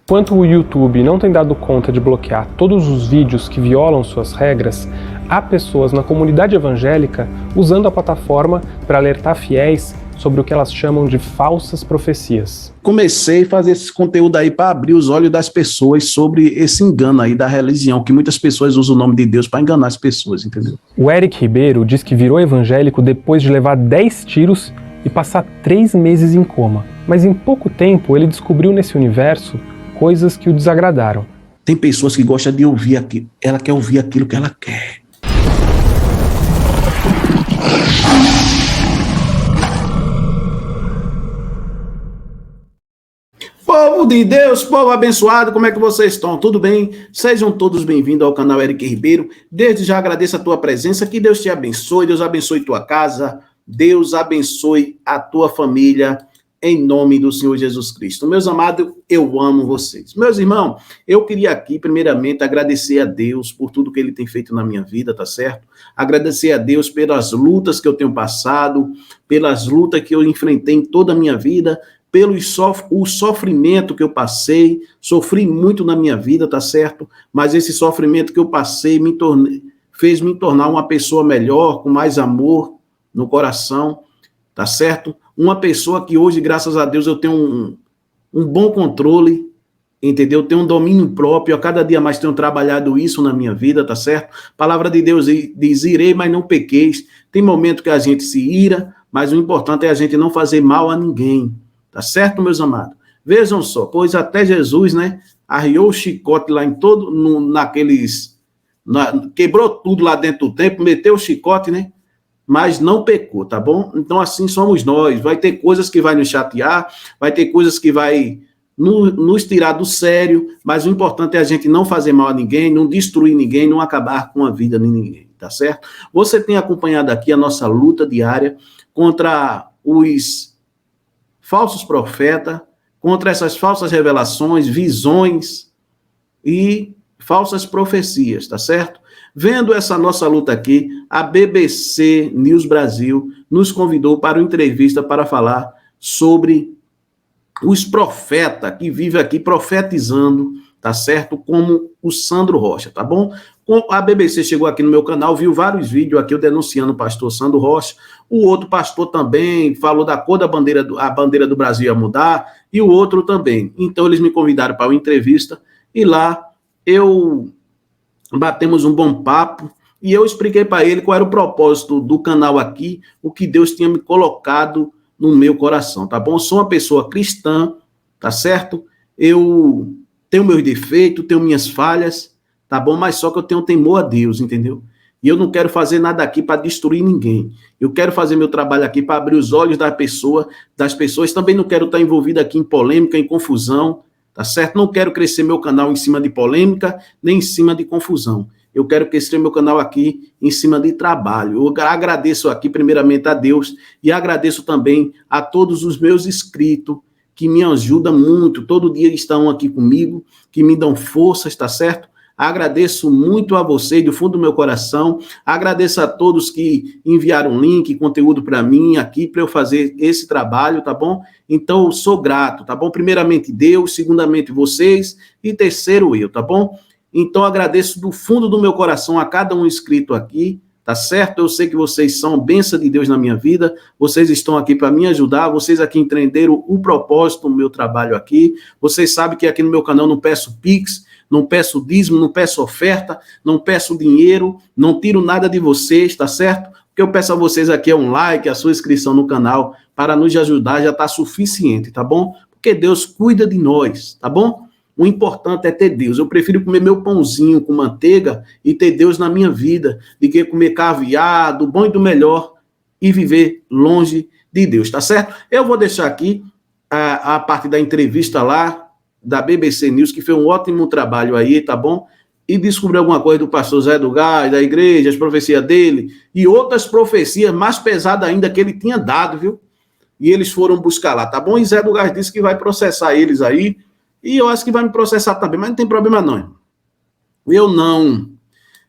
Enquanto o YouTube não tem dado conta de bloquear todos os vídeos que violam suas regras, há pessoas na comunidade evangélica usando a plataforma para alertar fiéis sobre o que elas chamam de falsas profecias. Comecei a fazer esse conteúdo aí para abrir os olhos das pessoas sobre esse engano aí da religião, que muitas pessoas usam o nome de Deus para enganar as pessoas, entendeu? O Eric Ribeiro diz que virou evangélico depois de levar 10 tiros e passar 3 meses em coma. Mas em pouco tempo ele descobriu nesse universo coisas que o desagradaram. Tem pessoas que gostam de ouvir aquilo, ela quer ouvir aquilo que ela quer. Povo de Deus, povo abençoado, como é que vocês estão? Tudo bem? Sejam todos bem-vindos ao canal Eric Ribeiro. Desde já agradeço a tua presença, que Deus te abençoe, Deus abençoe tua casa, Deus abençoe a tua família, em nome do Senhor Jesus Cristo. Meus amados, eu amo vocês. Meus irmãos, eu queria aqui, primeiramente, agradecer a Deus por tudo que Ele tem feito na minha vida, tá certo? Agradecer a Deus pelas lutas que eu tenho passado, pelas lutas que eu enfrentei em toda a minha vida, pelo o sofrimento que eu passei, sofri muito na minha vida, tá certo? Mas esse sofrimento que eu passei fez me tornar uma pessoa melhor, com mais amor no coração, tá certo? Uma pessoa que hoje, graças a Deus, eu tenho um bom controle, entendeu? Tenho um domínio próprio, a cada dia mais tenho trabalhado isso na minha vida, tá certo? A palavra de Deus diz, irei, mas não pequeis. Tem momento que a gente se ira, mas o importante é a gente não fazer mal a ninguém, tá certo, meus amados? Vejam só, pois até Jesus, né, arriou o chicote lá em todo, quebrou tudo lá dentro do templo, meteu o chicote, né? Mas não pecou, tá bom? Então assim somos nós, vai ter coisas que vai nos chatear, vai ter coisas que vai nos tirar do sério, mas o importante é a gente não fazer mal a ninguém, não destruir ninguém, não acabar com a vida de ninguém, tá certo? Você tem acompanhado aqui a nossa luta diária contra os falsos profetas, contra essas falsas revelações, visões e falsas profecias, tá certo? Vendo essa nossa luta aqui, a BBC News Brasil nos convidou para uma entrevista para falar sobre os profetas que vivem aqui profetizando, tá certo? Como o Sandro Rocha, tá bom? A BBC chegou aqui no meu canal, viu vários vídeos aqui eu denunciando o pastor Sandro Rocha, o outro pastor também falou da cor da bandeira, a bandeira do Brasil ia mudar, e o outro também. Então eles me convidaram para uma entrevista, e lá batemos um bom papo, e eu expliquei para ele qual era o propósito do canal aqui, o que Deus tinha me colocado no meu coração, tá bom? Eu sou uma pessoa cristã, tá certo? Eu tenho meus defeitos, tenho minhas falhas, tá bom? Mas só que eu tenho temor a Deus, entendeu? E eu não quero fazer nada aqui para destruir ninguém. Eu quero fazer meu trabalho aqui para abrir os olhos das pessoas. Também não quero estar envolvido aqui em polêmica, em confusão, tá certo? Não quero crescer meu canal em cima de polêmica, nem em cima de confusão. Eu quero crescer meu canal aqui em cima de trabalho. Eu agradeço aqui primeiramente a Deus e agradeço também a todos os meus inscritos que me ajudam muito. Todo dia estão aqui comigo, que me dão forças, tá certo? Agradeço muito a vocês do fundo do meu coração. Agradeço a todos que enviaram link, conteúdo para mim aqui, para eu fazer esse trabalho, tá bom? Então, eu sou grato, tá bom? Primeiramente Deus, segundamente vocês e terceiro eu, tá bom? Então, agradeço do fundo do meu coração a cada um inscrito aqui, tá certo? Eu sei que vocês são bênção de Deus na minha vida, vocês estão aqui para me ajudar, vocês aqui entenderam o propósito do meu trabalho aqui, vocês sabem que aqui no meu canal não peço Pix, não peço dízimo, não peço oferta, não peço dinheiro, não tiro nada de vocês, tá certo? O que eu peço a vocês aqui é um like, a sua inscrição no canal, para nos ajudar, já está suficiente, tá bom? Porque Deus cuida de nós, tá bom? O importante é ter Deus. Eu prefiro comer meu pãozinho com manteiga e ter Deus na minha vida, do que comer caviar, do bom e do melhor, e viver longe de Deus, tá certo? Eu vou deixar aqui a parte da entrevista lá, da BBC News, que fez um ótimo trabalho aí, tá bom? E descobriu alguma coisa do pastor Zé do Gás, da igreja, as profecias dele, e outras profecias mais pesadas ainda que ele tinha dado, viu? E eles foram buscar lá, tá bom? E Zé do Gás disse que vai processar eles aí, e eu acho que vai me processar também, mas não tem problema não.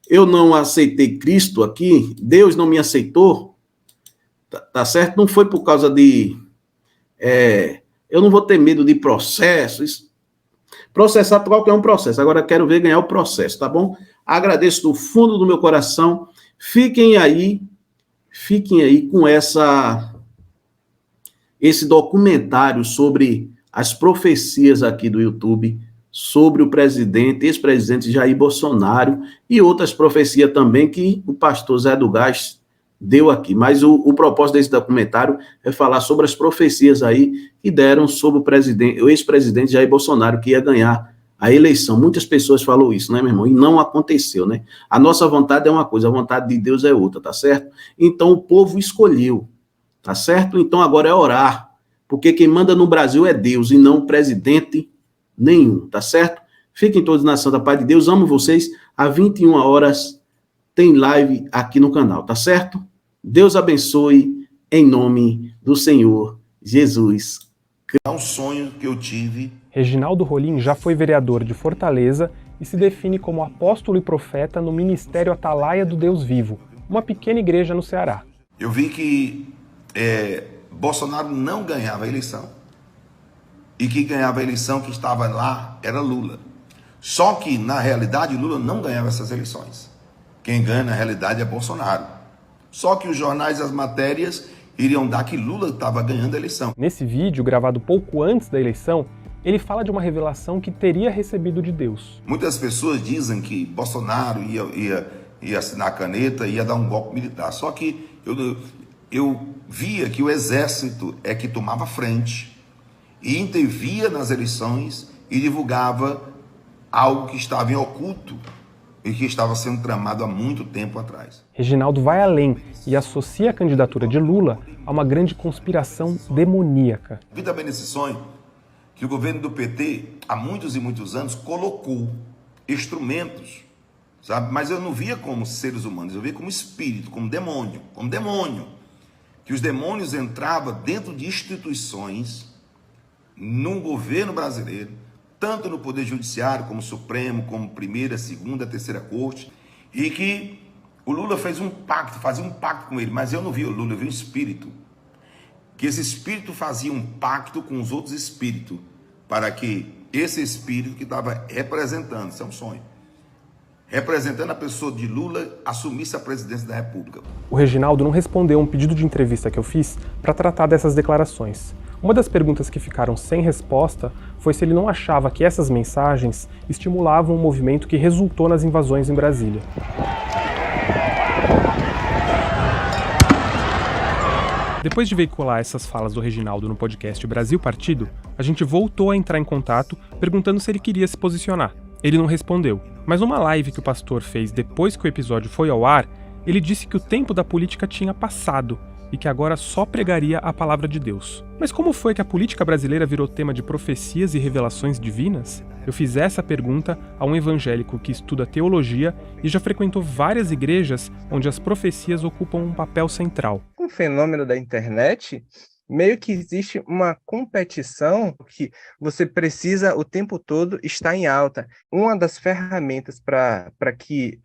Eu não aceitei Cristo aqui, Deus não me aceitou, tá certo? Não foi por causa de... eu não vou ter medo de processos, Processar qualquer um processo. Agora quero ver ganhar o processo, tá bom? Agradeço do fundo do meu coração. Fiquem aí com esse documentário sobre as profecias aqui do YouTube, sobre o ex-presidente Jair Bolsonaro e outras profecias também que o pastor Zé do Gás deu aqui. Mas o propósito desse documentário é falar sobre as profecias aí que deram sobre o ex-presidente Jair Bolsonaro, que ia ganhar a eleição. Muitas pessoas falam isso, né, meu irmão? E não aconteceu, né? A nossa vontade é uma coisa, a vontade de Deus é outra, tá certo? Então o povo escolheu, tá certo? Então agora é orar, porque quem manda no Brasil é Deus e não presidente nenhum, tá certo? Fiquem todos na santa paz de Deus, amo vocês. Às 21 horas tem live aqui no canal, tá certo? Deus abençoe em nome do Senhor Jesus. É um sonho que eu tive. Reginaldo Rolim já foi vereador de Fortaleza e se define como apóstolo e profeta no Ministério Atalaia do Deus Vivo, uma pequena igreja no Ceará. Eu vi que Bolsonaro não ganhava a eleição. E que ganhava a eleição, que estava lá, era Lula. Só que, na realidade, Lula não ganhava essas eleições. Quem ganha, na realidade, é Bolsonaro. Só que os jornais e as matérias iriam dar que Lula estava ganhando a eleição. Nesse vídeo, gravado pouco antes da eleição, ele fala de uma revelação que teria recebido de Deus. Muitas pessoas dizem que Bolsonaro ia assinar a caneta e ia dar um golpe militar. Só que eu via que o exército é que tomava frente e intervia nas eleições e divulgava algo que estava em oculto e que estava sendo tramado há muito tempo atrás. Reginaldo vai além e associa a candidatura de Lula a uma grande conspiração demoníaca. Vi também nesse sonho que o governo do PT, há muitos e muitos anos, colocou instrumentos, sabe? Mas eu não via como seres humanos, eu via como espírito, como demônio. Que os demônios entravam dentro de instituições no governo brasileiro, tanto no Poder Judiciário, como Supremo, como Primeira, Segunda, Terceira Corte, e que o Lula fazia um pacto com ele, mas eu não vi o Lula, eu vi um espírito. Que esse espírito fazia um pacto com os outros espíritos, para que esse espírito que estava representando, isso é um sonho, representando a pessoa de Lula, assumisse a presidência da República. O Reginaldo não respondeu um pedido de entrevista que eu fiz para tratar dessas declarações. Uma das perguntas que ficaram sem resposta foi se ele não achava que essas mensagens estimulavam um movimento que resultou nas invasões em Brasília. Depois de veicular essas falas do Reginaldo no podcast Brasil Partido, a gente voltou a entrar em contato perguntando se ele queria se posicionar. Ele não respondeu, mas numa live que o pastor fez depois que o episódio foi ao ar, ele disse que o tempo da política tinha passado e que agora só pregaria a palavra de Deus. Mas como foi que a política brasileira virou tema de profecias e revelações divinas? Eu fiz essa pergunta a um evangélico que estuda teologia e já frequentou várias igrejas onde as profecias ocupam um papel central. Com o fenômeno da internet, meio que existe uma competição que você precisa o tempo todo estar em alta. Uma das ferramentas para que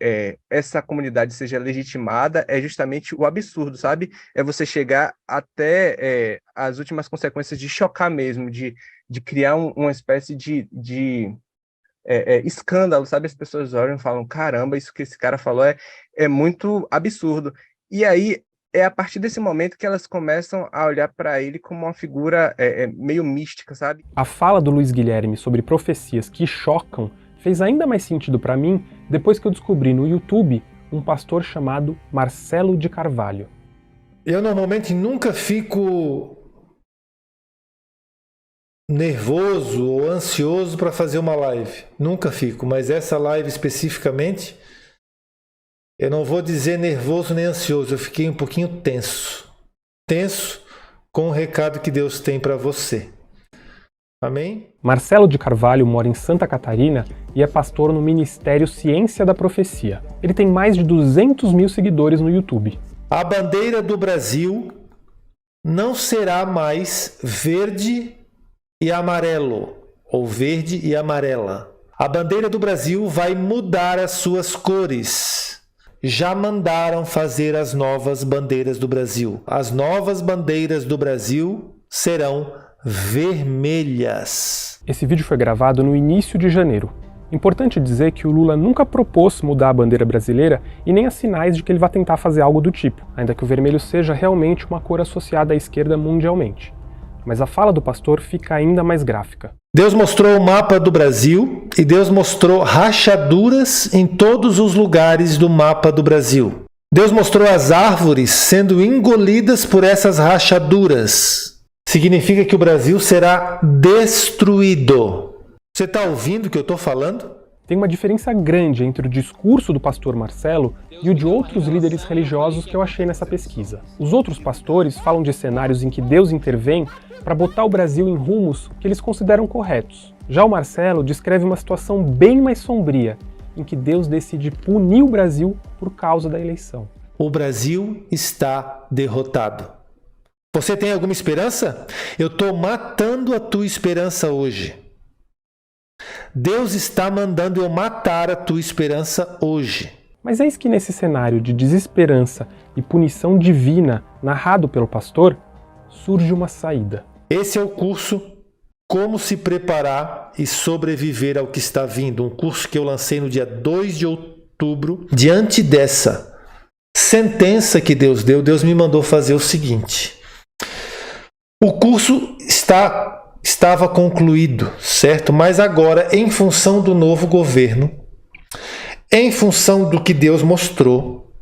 essa comunidade seja legitimada é justamente o absurdo, sabe? É você chegar até as últimas consequências de chocar mesmo, de criar uma espécie de escândalo, sabe? As pessoas olham e falam, caramba, isso que esse cara falou é muito absurdo. E aí, é a partir desse momento que elas começam a olhar para ele como uma figura meio mística, sabe? A fala do Luiz Guilherme sobre profecias que chocam fez ainda mais sentido para mim depois que eu descobri no YouTube um pastor chamado Marcelo de Carvalho. Eu normalmente nunca fico nervoso ou ansioso para fazer uma live. Nunca fico, mas essa live especificamente, eu não vou dizer nervoso nem ansioso, eu fiquei um pouquinho tenso. Tenso com o recado que Deus tem para você. Amém? Marcelo de Carvalho mora em Santa Catarina e é pastor no Ministério Ciência da Profecia. Ele tem mais de 200 mil seguidores no YouTube. A bandeira do Brasil não será mais verde e amarelo, ou verde e amarela. A bandeira do Brasil vai mudar as suas cores. Já mandaram fazer as novas bandeiras do Brasil. As novas bandeiras do Brasil serão vermelhas. Esse vídeo foi gravado no início de janeiro. Importante dizer que o Lula nunca propôs mudar a bandeira brasileira e nem há sinais de que ele vai tentar fazer algo do tipo, ainda que o vermelho seja realmente uma cor associada à esquerda mundialmente. Mas a fala do pastor fica ainda mais gráfica. Deus mostrou o mapa do Brasil e Deus mostrou rachaduras em todos os lugares do mapa do Brasil. Deus mostrou as árvores sendo engolidas por essas rachaduras. Significa que o Brasil será destruído. Você está ouvindo o que eu estou falando? Tem uma diferença grande entre o discurso do pastor Marcelo e o de outros líderes religiosos que eu achei nessa pesquisa. Os outros pastores falam de cenários em que Deus intervém para botar o Brasil em rumos que eles consideram corretos. Já o Marcelo descreve uma situação bem mais sombria, em que Deus decide punir o Brasil por causa da eleição. O Brasil está derrotado. Você tem alguma esperança? Eu estou matando a tua esperança hoje. Deus está mandando eu matar a tua esperança hoje. Mas eis que nesse cenário de desesperança e punição divina narrado pelo pastor, surge uma saída. Esse é o curso Como se Preparar e Sobreviver ao que está vindo. Um curso que eu lancei no dia 2 de outubro. Diante dessa sentença que Deus deu, Deus me mandou fazer o seguinte. O curso estava concluído, certo? Mas agora, em função do novo governo, em função do que Deus mostrou,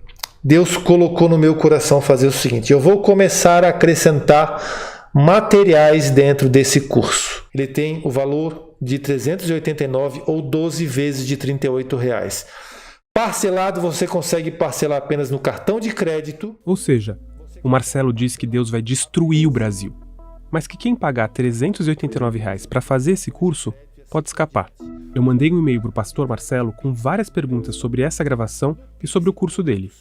Deus colocou no meu coração fazer o seguinte: eu vou começar a acrescentar materiais dentro desse curso. Ele tem o valor de R$ 389 ou 12 vezes de R$ 38. Parcelado, você consegue parcelar apenas no cartão de crédito. Ou seja, o Marcelo diz que Deus vai destruir o Brasil, mas que quem pagar R$ 389 para fazer esse curso pode escapar. Eu mandei um e-mail para o pastor Marcelo com várias perguntas sobre essa gravação e sobre o curso dele.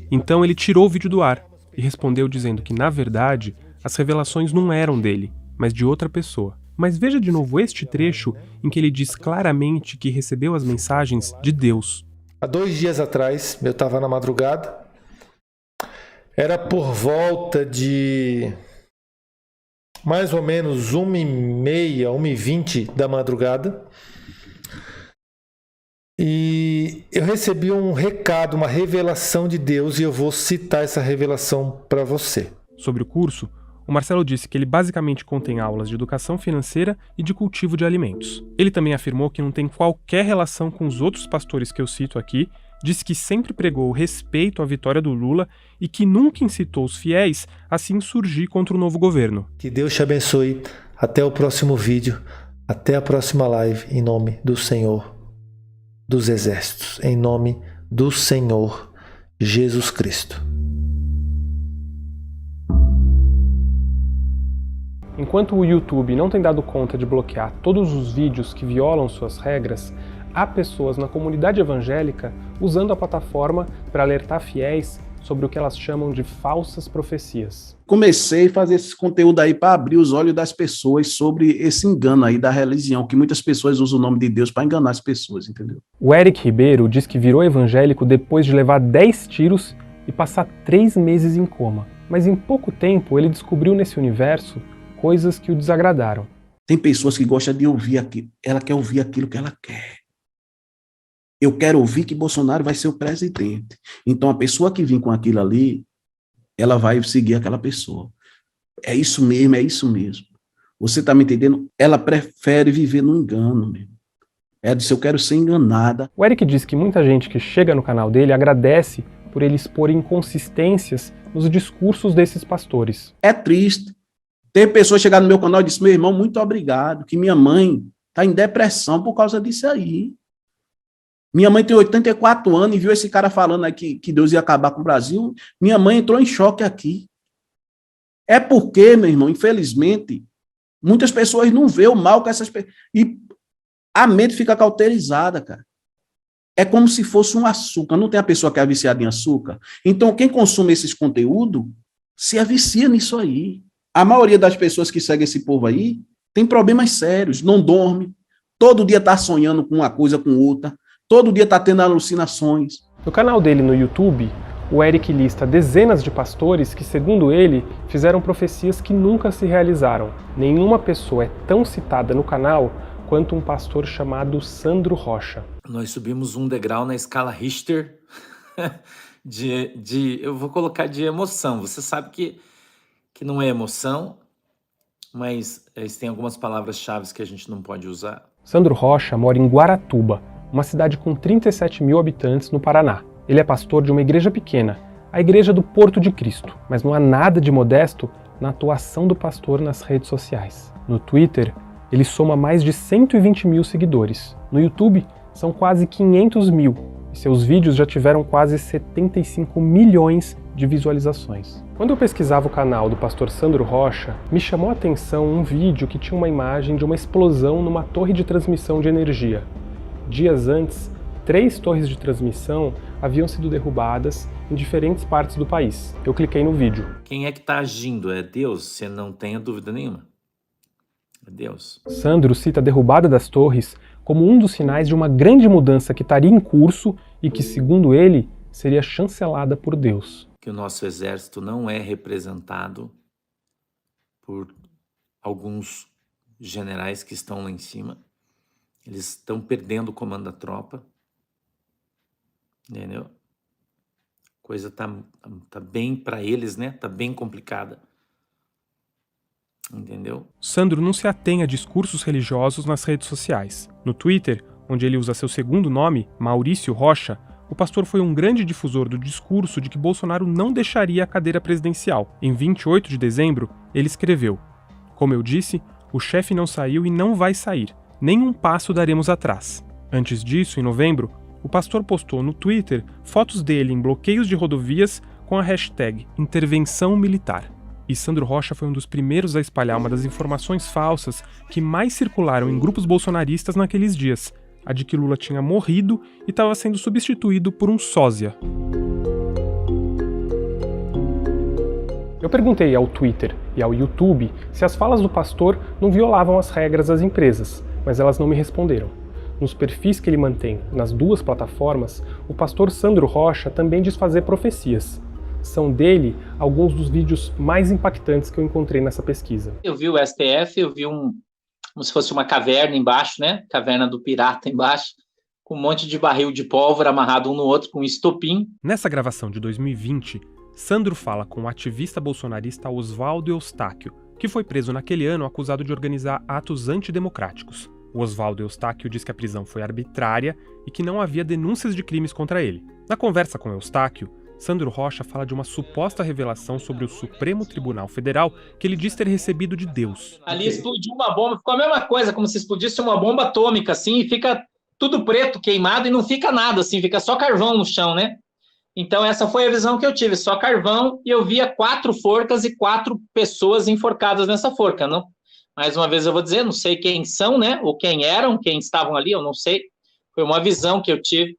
Então ele tirou o vídeo do ar e respondeu dizendo que, na verdade, as revelações não eram dele, mas de outra pessoa. Mas veja de novo este trecho em que ele diz claramente que recebeu as mensagens de Deus. Há 2 dias atrás, eu estava na madrugada, era por volta de mais ou menos 1h30, 1h20 da madrugada, e eu recebi um recado, uma revelação de Deus, e eu vou citar essa revelação para você. Sobre o curso, o Marcelo disse que ele basicamente contém aulas de educação financeira e de cultivo de alimentos. Ele também afirmou que não tem qualquer relação com os outros pastores que eu cito aqui, disse que sempre pregou o respeito à vitória do Lula e que nunca incitou os fiéis a se insurgir contra o novo governo. Que Deus te abençoe. Até o próximo vídeo. Até a próxima live. Em nome do Senhor dos Exércitos. Em nome do Senhor Jesus Cristo. Enquanto o YouTube não tem dado conta de bloquear todos os vídeos que violam suas regras, há pessoas na comunidade evangélica usando a plataforma para alertar fiéis sobre o que elas chamam de falsas profecias. Comecei a fazer esse conteúdo aí para abrir os olhos das pessoas sobre esse engano aí da religião, que muitas pessoas usam o nome de Deus para enganar as pessoas, entendeu? O Eric Ribeiro diz que virou evangélico depois de levar 10 tiros e passar 3 meses em coma. Mas em pouco tempo ele descobriu nesse universo coisas que o desagradaram. Tem pessoas que gostam de ouvir aquilo, ela quer ouvir aquilo que ela quer. Eu quero ouvir que Bolsonaro vai ser o presidente. Então a pessoa que vem com aquilo ali, ela vai seguir aquela pessoa. É isso mesmo, é isso mesmo. Você está me entendendo? Ela prefere viver no engano mesmo. Ela disse, eu quero ser enganada. O Eric diz que muita gente que chega no canal dele agradece por ele expor inconsistências nos discursos desses pastores. É triste. Tem pessoas que chegaram no meu canal e disseram, meu irmão, muito obrigado, que minha mãe está em depressão por causa disso aí. Minha mãe tem 84 anos e viu esse cara falando aí que Deus ia acabar com o Brasil. Minha mãe entrou em choque aqui. É porque, meu irmão, infelizmente, muitas pessoas não vê o mal que essas pessoas... E a mente fica cauterizada, cara. É como se fosse um açúcar. Não tem a pessoa que é viciada em açúcar? Então, quem consome esses conteúdos se vicia nisso aí. A maioria das pessoas que seguem esse povo aí tem problemas sérios, não dorme, todo dia está sonhando com uma coisa, com outra, todo dia está tendo alucinações. No canal dele no YouTube, o Eric lista dezenas de pastores que, segundo ele, fizeram profecias que nunca se realizaram. Nenhuma pessoa é tão citada no canal quanto um pastor chamado Sandro Rocha. Nós subimos um degrau na escala Richter eu vou colocar de emoção. Você sabe que não é emoção, mas tem algumas palavras-chave que a gente não pode usar. Sandro Rocha mora em Guaratuba, uma cidade com 37 mil habitantes no Paraná. Ele é pastor de uma igreja pequena, a Igreja do Porto de Cristo, mas não há nada de modesto na atuação do pastor nas redes sociais. No Twitter, ele soma mais de 120 mil seguidores. No YouTube, são quase 500 mil, e seus vídeos já tiveram quase 75 milhões de visualizações. Quando eu pesquisava o canal do pastor Sandro Rocha, me chamou a atenção um vídeo que tinha uma imagem de uma explosão numa torre de transmissão de energia. Dias antes, 3 torres de transmissão haviam sido derrubadas em diferentes partes do país. Eu cliquei no vídeo. Quem é que está agindo? É Deus? Você não tenha dúvida nenhuma. É Deus. Sandro cita a derrubada das torres como um dos sinais de uma grande mudança que estaria em curso e que, segundo ele, seria chancelada por Deus. Que o nosso exército não é representado por alguns generais que estão lá em cima. Eles estão perdendo o comando da tropa. Entendeu? A coisa tá bem para eles, né? Tá bem complicada. Entendeu? Sandro não se atém a discursos religiosos nas redes sociais. No Twitter, onde ele usa seu segundo nome, Maurício Rocha, o pastor foi um grande difusor do discurso de que Bolsonaro não deixaria a cadeira presidencial. Em 28 de dezembro, ele escreveu: "Como eu disse, o chefe não saiu e não vai sair. Nem um passo daremos atrás." Antes disso, em novembro, o pastor postou no Twitter fotos dele em bloqueios de rodovias com a hashtag Intervenção Militar. E Sandro Rocha foi um dos primeiros a espalhar uma das informações falsas que mais circularam em grupos bolsonaristas naqueles dias, a de que Lula tinha morrido e estava sendo substituído por um sósia. Eu perguntei ao Twitter e ao YouTube se as falas do pastor não violavam as regras das empresas, mas elas não me responderam. Nos perfis que ele mantém nas 2 plataformas, o pastor Sandro Rocha também diz fazer profecias. São dele alguns dos vídeos mais impactantes que eu encontrei nessa pesquisa. Eu vi o STF, eu vi como se fosse uma caverna embaixo, né? Caverna do pirata embaixo, com um monte de barril de pólvora amarrado um no outro com um estopim. Nessa gravação de 2020, Sandro fala com o ativista bolsonarista Oswaldo Eustáquio, que foi preso naquele ano acusado de organizar atos antidemocráticos. O Oswaldo Eustáquio diz que a prisão foi arbitrária e que não havia denúncias de crimes contra ele. Na conversa com Eustáquio, Sandro Rocha fala de uma suposta revelação sobre o Supremo Tribunal Federal que ele diz ter recebido de Deus. Ali explodiu uma bomba, ficou a mesma coisa, como se explodisse uma bomba atômica, assim, e fica tudo preto, queimado, e não fica nada, assim, fica só carvão no chão, né? Então essa foi a visão que eu tive, só carvão, e eu via 4 forcas e 4 pessoas enforcadas nessa forca, não? Mais uma vez eu vou dizer, não sei quem são, né? Ou quem eram, quem estavam ali, eu não sei. Foi uma visão que eu tive.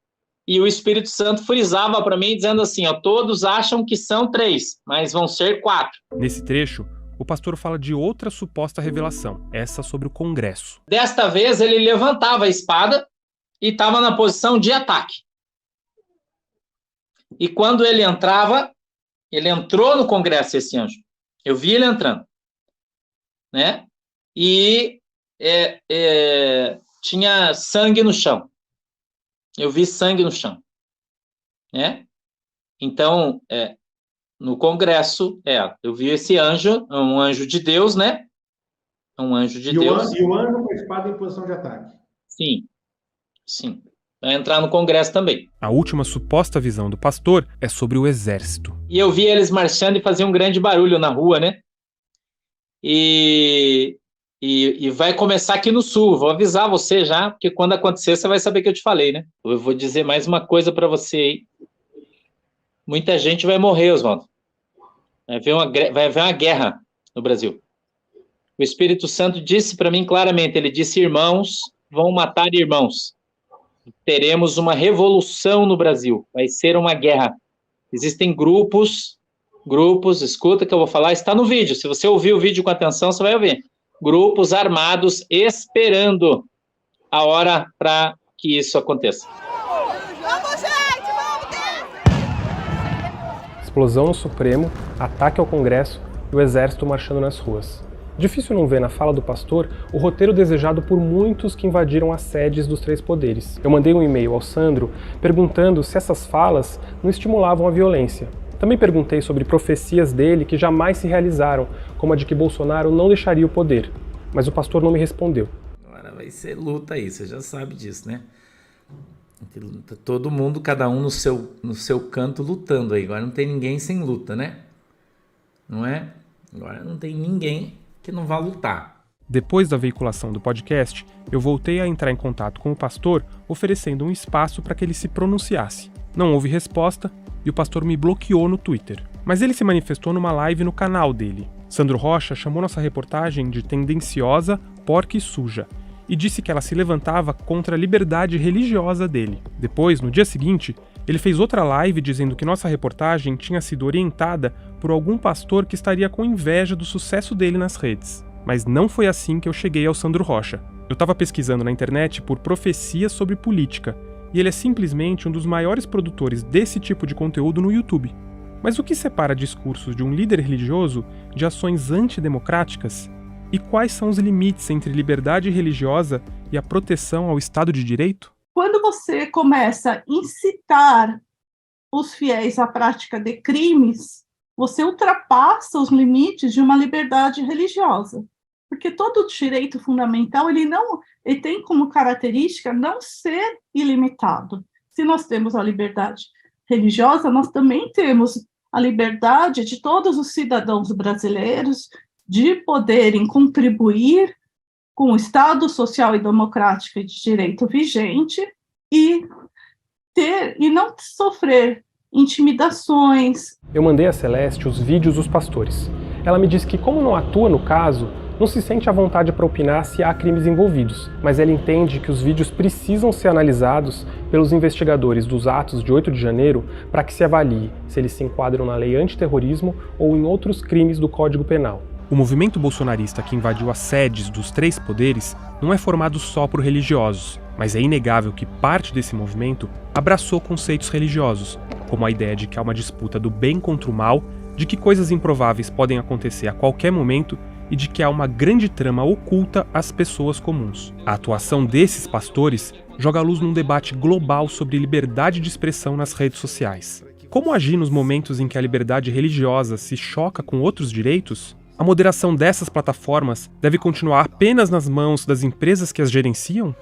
E o Espírito Santo frisava para mim, dizendo assim, ó, todos acham que são 3, mas vão ser 4. Nesse trecho, o pastor fala de outra suposta revelação, essa sobre o Congresso. Desta vez, ele levantava a espada e estava na posição de ataque. E quando ele entrava, ele entrou no Congresso, esse anjo. Eu vi ele entrando. Né? E tinha sangue no chão. Eu vi sangue no chão, né? Então, no Congresso, eu vi esse anjo, um anjo de Deus, né? Um anjo de Deus. E o anjo com a espada em posição de ataque. Sim, sim. Vai entrar no Congresso também. A última suposta visão do pastor é sobre o exército. E eu vi eles marchando e faziam um grande barulho na rua, né? E vai começar aqui no sul, vou avisar você já, porque quando acontecer você vai saber que eu te falei, né? Eu vou dizer mais uma coisa para você aí. Muita gente vai morrer, Oswaldo. Vai haver uma guerra no Brasil. O Espírito Santo disse para mim claramente, ele disse, irmãos vão matar irmãos. Teremos uma revolução no Brasil, vai ser uma guerra. Existem grupos, escuta que eu vou falar, está no vídeo, se você ouvir o vídeo com atenção, você vai ouvir. Grupos armados esperando a hora para que isso aconteça. Vamos, gente! Vamos! explosão no Supremo, ataque ao Congresso e o exército marchando nas ruas. Difícil não ver na fala do pastor o roteiro desejado por muitos que invadiram as sedes dos três poderes. Eu mandei um e-mail ao Sandro perguntando se essas falas não estimulavam a violência. Também perguntei sobre profecias dele que jamais se realizaram, como a de que Bolsonaro não deixaria o poder. Mas o pastor não me respondeu. Agora vai ser luta aí, você já sabe disso, né? Todo mundo, cada um no seu canto lutando aí. Agora não tem ninguém sem luta, né? Não é? Agora não tem ninguém que não vá lutar. Depois da veiculação do podcast, eu voltei a entrar em contato com o pastor, oferecendo um espaço para que ele se pronunciasse. Não houve resposta e o pastor me bloqueou no Twitter. Mas ele se manifestou numa live no canal dele. Sandro Rocha chamou nossa reportagem de tendenciosa, porca e suja, e disse que ela se levantava contra a liberdade religiosa dele. Depois, no dia seguinte, ele fez outra live dizendo que nossa reportagem tinha sido orientada por algum pastor que estaria com inveja do sucesso dele nas redes. Mas não foi assim que eu cheguei ao Sandro Rocha. Eu estava pesquisando na internet por profecias sobre política, e ele é simplesmente um dos maiores produtores desse tipo de conteúdo no YouTube. Mas o que separa discursos de um líder religioso de ações antidemocráticas? E quais são os limites entre liberdade religiosa e a proteção ao Estado de Direito? Quando você começa a incitar os fiéis à prática de crimes, você ultrapassa os limites de uma liberdade religiosa. Porque todo direito fundamental, ele tem como característica não ser ilimitado. Se nós temos a liberdade religiosa, nós também temos a liberdade de todos os cidadãos brasileiros de poderem contribuir com o Estado social e democrático e de direito vigente e não sofrer intimidações. Eu mandei a Celeste os vídeos dos pastores. Ela me disse que, como não atua no caso, não se sente à vontade para opinar se há crimes envolvidos, mas ela entende que os vídeos precisam ser analisados pelos investigadores dos atos de 8 de janeiro para que se avalie se eles se enquadram na lei antiterrorismo ou em outros crimes do Código Penal. O movimento bolsonarista que invadiu as sedes dos três poderes não é formado só por religiosos, mas é inegável que parte desse movimento abraçou conceitos religiosos, como a ideia de que há uma disputa do bem contra o mal, de que coisas improváveis podem acontecer a qualquer momento e de que há uma grande trama oculta às pessoas comuns. A atuação desses pastores joga a luz num debate global sobre liberdade de expressão nas redes sociais. Como agir nos momentos em que a liberdade religiosa se choca com outros direitos? A moderação dessas plataformas deve continuar apenas nas mãos das empresas que as gerenciam?